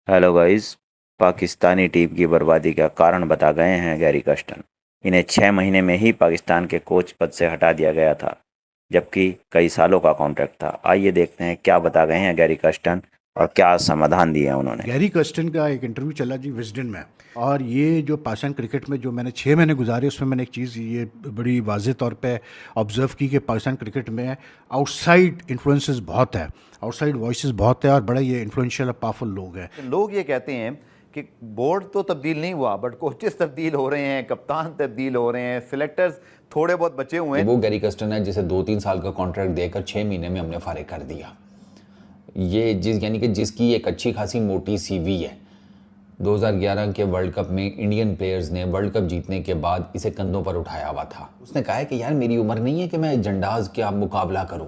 Hello guys. Pakistani team की बर्बादी का कारण बता गए हैं गैरी कस्टन। इन्हें 6 महीने में ही पाकिस्तान के कोच पद से हटा दिया गया था, जबकि कई सालों का कॉन्ट्रैक्ट था। आइए देखते हैं क्या बता गए हैं गैरी कस्टन और क्या समाधान दिए हैं उन्होंने। गैरी कर्स्टन का एक इंटरव्यू चला जी विजडन में। और ये जो पाकिस्तान क्रिकेट में जो मैंने 6 महीने गुजारे उसमें मैंने एक चीज़ ये बड़ी वाज़ेह तौर पे ऑब्ज़र्व की कि पाकिस्तान क्रिकेट में आउटसाइड इन्फ्लुएंसेस बहुत है, आउटसाइड वॉइसेस बहुत है और बड़े ये इन्फ्लुएंशियल और पावरफुल लोग हैं। लोग ये कहते हैं कि बोर्ड तो तब्दील नहीं हुआ, बट कोचेस तब्दील हो रहे हैं, कप्तान तब्दील हो रहे हैं, सिलेक्टर्स थोड़े बहुत बचे हुए ये हैं। वो गैरी कस्टन है जिसे 2-3 साल का कॉन्ट्रैक्ट देकर 6 महीने में हमने फारिग कर दिया। ये यानी कि जिसकी एक अच्छी खासी मोटी सीवी है। 2011 के वर्ल्ड कप में इंडियन प्लेयर्स ने वर्ल्ड कप जीतने के बाद इसे कंधों पर उठाया हुआ था। उसने कहा है कि यार मेरी उम्र नहीं है कि मैं जंडाज का मुकाबला करूं,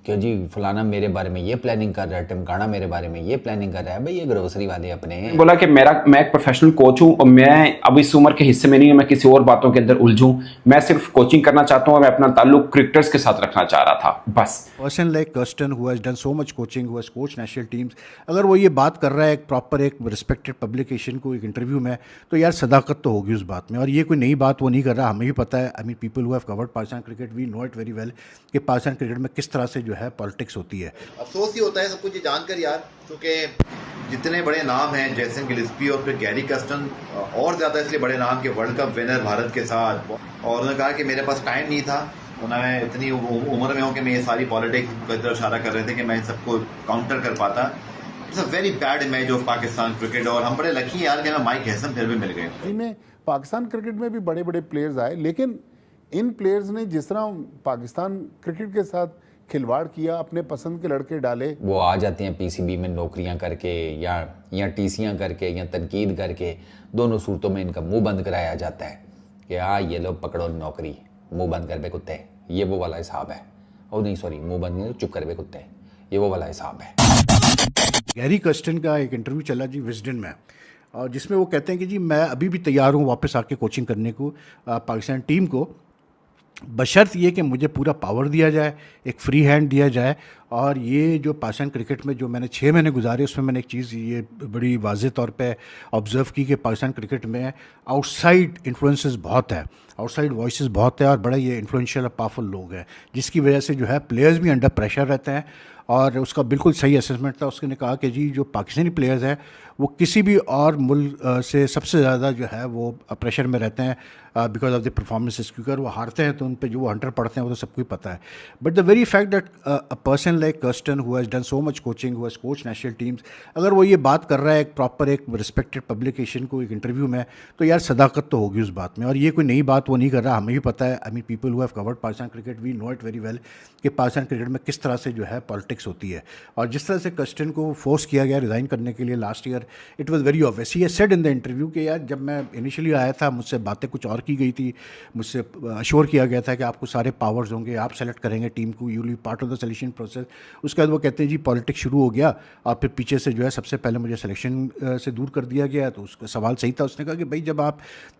कि जी फलाना मेरे बारे में ये प्लानिंग कर रहा है, टिमकाना मेरे बारे में ये प्लानिंग कर रहा है। भाई ये ग्रोसरी वाले अपने हैं। बोला कि मैं एक प्रोफेशनल कोच हूं और मैं अब इस उम्र के हिस्से में नहीं हूं, मैं किसी और बातों के अंदर उलझूं। मैं सिर्फ कोचिंग करना चाहता हूं और मैं अपना ताल्लुक क्रिकेटर्स के साथ रखना चाह रहा था, बस। Person like Kirsten who has done so much coaching, who has coach national teams, अगर वो ये बात कर रहा है एक प्रॉपर एक रिस्पेक्टेड पब्लिकेशन को एक इंटरव्यू में, तो यार सदाकत तो होगी उस बात में। और ये कोई नई बात वो नहीं कर रहा, हमें भी पता है। I mean people who have covered Pakistan cricket, we know it very well कि पाकिस्तान क्रिकेट में किस तरह से जो है पॉलिटिक्स होती है। अफसोस ही होता है सब कुछ ये जानकर यार, क्योंकि जितने बड़े नाम हैं जैसन गिलिस्पी और फिर गैरी कस्टन, और ज़्यादा इसलिए बड़े नाम के वर्ल्ड कप विनर भारत के साथ, और उन्होंने कहा कि मेरे पास टाइम नहीं था, मैं इतनी उम्र में हूँ कि मैं ये सारी पॉलिटिक्स की तरफ इशारा कर रहे थे कि मैं इन सबको काउंटर कर पाता। It's a very bad image of Pakistan cricket, और हम बड़े लकी हैं यार कि हमें माइक हैसन फिर भी मिल गए। इनमें पाकिस्तान क्रिकेट में भी बड़े बड़े प्लेयर्स आए, लेकिन इन प्लेयर्स ने जिस तरह पाकिस्तान क्रिकेट के साथ खिलवाड़ किया, अपने पसंद के लड़के डाले। वो आ जाते हैं पीसीबी में नौकरियां करके या टीसियां करके या तनकीद करके। दोनों सूरतों में इनका मुंह बंद कराया जाता है कि हाँ ये लोग पकड़ो नौकरी, मुंह बंद कर बे कुत्ते, ये वो वाला हिसाब है। ओ नहीं सॉरी, मुंह बंद नहीं, चुप कर बे कुत्ते, ये वो वाला हिसाब है। गैरी कर्स्टन का एक इंटरव्यू चला जी विजडन में, और जिसमें वो कहते हैं कि जी मैं अभी भी तैयार हूँ वापस आके कोचिंग करने को पाकिस्तान टीम को, बशर्त ये कि मुझे पूरा पावर दिया जाए, एक फ्री हैंड दिया जाए। और ये जो पाकिस्तान क्रिकेट में जो मैंने 6 महीने गुजारे उसमें मैंने एक चीज़ ये बड़ी वाज़ेह तौर पे ऑब्ज़र्व की कि पाकिस्तान क्रिकेट में आउटसाइड इन्फ्लुएंसेस बहुत है, आउटसाइड वॉइसेस बहुत है और बड़े ये इन्फ्लुएंशियल और पावरफुल लोग हैं, जिसकी वजह से जो है प्लेयर्स भी अंडर प्रेशर रहते हैं। और उसका बिल्कुल सही असेसमेंट था। उसने कहा कि जी जो पाकिस्तानी प्लेयर्स हैं वो किसी भी और मुल्क से सबसे ज़्यादा जो है वो प्रेशर में रहते हैं बिकॉज ऑफ द परफॉर्मेंसेस, क्योंकि अगर वो हारते हैं तो उन पे जो वो हंटर पड़ते हैं वो तो सबको ही पता है। But the very fact that a person like Kirsten who has done so much coaching, who has coach national teams, अगर वो ये बात कर रहा है एक प्रॉपर एक रिस्पेक्टेड पब्लिकेशन को एक इंटरव्यू में, तो यार सदाकत तो होगी उस बात में। और ये कोई नई बात वो नहीं कर रहा, हमें भी पता है। I mean people who have covered Pakistan cricket, we know it very well कि पाकिस्तान क्रिकेट में किस तरह से जो है पॉलिटिक्स होती है। और जिस तरह से कर्स्टन को फोर्स किया गया रिज़ाइन करने के लिए last year, it was very obvious. He said in the interview कि यार जब मैं इनिशियली आया था मुझसे बातें कुछ और की गई थी, मुझसे अश्योर किया गया था कि आपको सारे पावर्स होंगे, आप सेलेक्ट करेंगे टीम को, you will be part of the selection process. उसके बाद वो कहते हैं जी पॉलिटिक्स शुरू हो गया और फिर पीछे से जो है सबसे पहले मुझे सिलेक्शन से दूर कर दिया गया। तो उसका सवाल सही था। उसने कहा कि भाई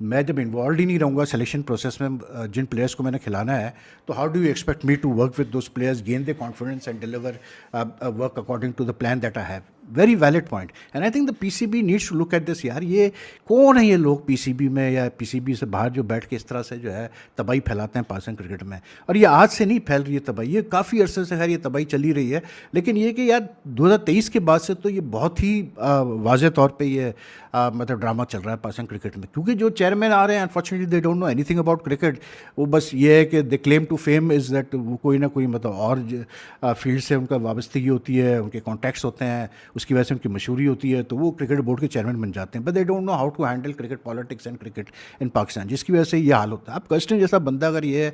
मैं जब इन्वॉल्व ही नहीं रहूँगा सिलेक्शन प्रोसेस में, जिन प्लेयर्स को मैंने खिलाना है, तो how do you expect me to work with those players, gain the confidence and deliver work according to the plan that I have. Very valid point and I think the PCB needs to look at this. यार ये कौन है ये लोग PCB में या PCB से बाहर जो बैठ के इस तरह से जो है तबाही फैलाते हैं पाकिस्तान क्रिकेट में। और ये आज से नहीं फैल रही है तबाही, ये काफ़ी अरसे से खैर ये तबाही चली रही है। लेकिन ये कि यार 2023 के बाद से तो ये बहुत ही वाज़ेह तौर पे ये मतलब ड्रामा चल रहा है पाकिस्तान क्रिकेट में, क्योंकि जो चेयरमैन आ रहे हैं unfortunately they don't know anything about cricket. वो बस ये है कि they claim to fame is that वो कोई ना कोई मतलब और फील्ड से उनका वाबस्तगी होती है, उनके कॉन्टैक्ट्स होते हैं, उसकी वजह से उनकी मशहूरी होती है, तो वो क्रिकेट बोर्ड के चेयरमैन बन जाते हैं। But they don't know how to handle cricket politics and cricket in Pakistan, जिसकी वजह से ये हाल होता है। अब कर्स्टन जैसा बंदा अगर ये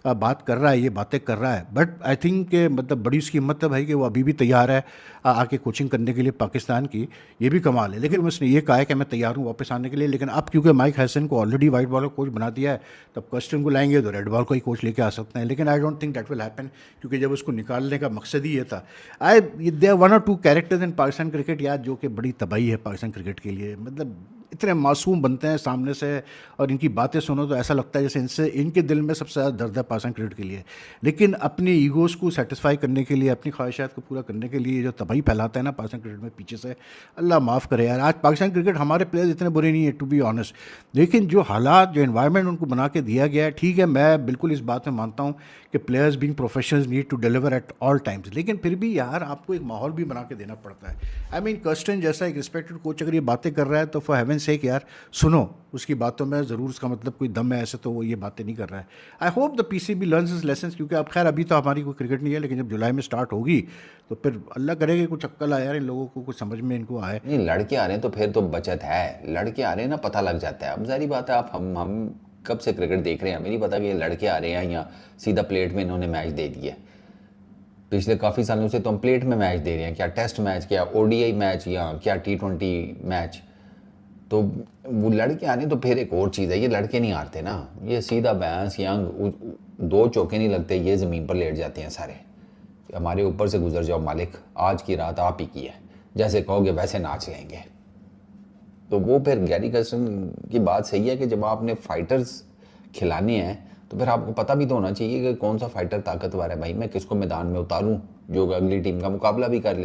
बात कर रहा है, ये बातें कर रहा है, बट आई थिंक कि मतलब बड़ी उसकी हिम्मत है भाई कि वो अभी भी तैयार है आके कोचिंग करने के लिए पाकिस्तान की, ये भी कमाल है। लेकिन उसने ये कहा है कि मैं तैयार हूँ वापस आने के लिए। लेकिन अब क्योंकि माइक हैसन को ऑलरेडी वाइट बॉल का कोच बना दिया है, तब कर्स्टन को लाएंगे तो रेड बॉल का ही कोच लेके आ सकते हैं। लेकिन I don't think that will happen, क्योंकि जब उसको निकालने का मकसद ही ये था। देयर वन और two characters in Pakistan cricket यार जो कि बड़ी तबाही है पाकिस्तान क्रिकेट के लिए। मतलब इतने मासूम बनते हैं सामने से, और इनकी बातें सुनो तो ऐसा लगता है जैसे इनसे इनके दिल में सबसे ज़्यादा दर्द है पाकिस्तान क्रिकेट के लिए। लेकिन अपनी ईगोज़ को सेटिस्फाई करने के लिए, अपनी ख्वाहिशात को पूरा करने के लिए जो तबाही फैलाता है ना पाकिस्तान क्रिकेट में पीछे से, अल्लाह माफ़ करे यार। आज पाकिस्तान क्रिकेट, हमारे प्लेयर्स इतने बुरे नहीं है टू बी ऑनेस्ट, लेकिन जो हालात, जो एनवायरनमेंट उनको बना के दिया गया है, ठीक है मैं बिल्कुल इस बात में मानता हूँ कि players being professionals need to deliver at all times, लेकिन फिर भी यार आपको एक माहौल भी बना के देना पड़ता है। आई मीन कर्स्टन जैसा एक रिस्पेक्टेड कोच अगर ये बातें कर रहा है तो फॉर हेवन सेक यार सुनो उसकी बातों में, ज़रूर उसका मतलब कोई दम है, ऐसे तो वो ये बातें नहीं कर रहा है। I hope the PCB learns his lessons, क्योंकि अब खैर अभी तो हमारी कोई क्रिकेट नहीं है, लेकिन जब जुलाई में स्टार्ट होगी तो फिर अल्लाह करेगा कुछ अक्ल आए यार इन लोगों को, कुछ समझ में इनको आए। नहीं, लड़के आ रहे हैं तो फिर तो बचत है, लड़के आ रहे हैं ना, पता लग जाता है। अब जारी बात है, आप हम कब से क्रिकेट देख रहे हैं, हमें नहीं पता कि ये लड़के आ रहे हैं या सीधा प्लेट में इन्होंने मैच दे दिया। पिछले काफ़ी सालों से तो हम प्लेट में मैच दे रहे हैं, क्या टेस्ट मैच, क्या ओडीआई मैच, या क्या T20 मैच। तो वो लड़के आ रहे हैं तो फिर एक और चीज़ है, ये लड़के नहीं हारते ना, ये सीधा भैंस यंग, 2 चौके नहीं लगते, ये ज़मीन पर लेट जाते हैं सारे। हमारे ऊपर से गुजर जाओ मालिक, आज की रात आप ही की है, जैसे कहोगे वैसे नाच लेंगे। तो वो फिर गैरी कर्स्टन की बात सही है कि जब आपने फाइटर्स खिलाने हैं तो फिर आपको पता भी तो होना चाहिए कि कौन सा फाइटर ताकतवर है। भाई मैं किसको मैदान में उतारूं जो अगली टीम का मुकाबला भी कर ले।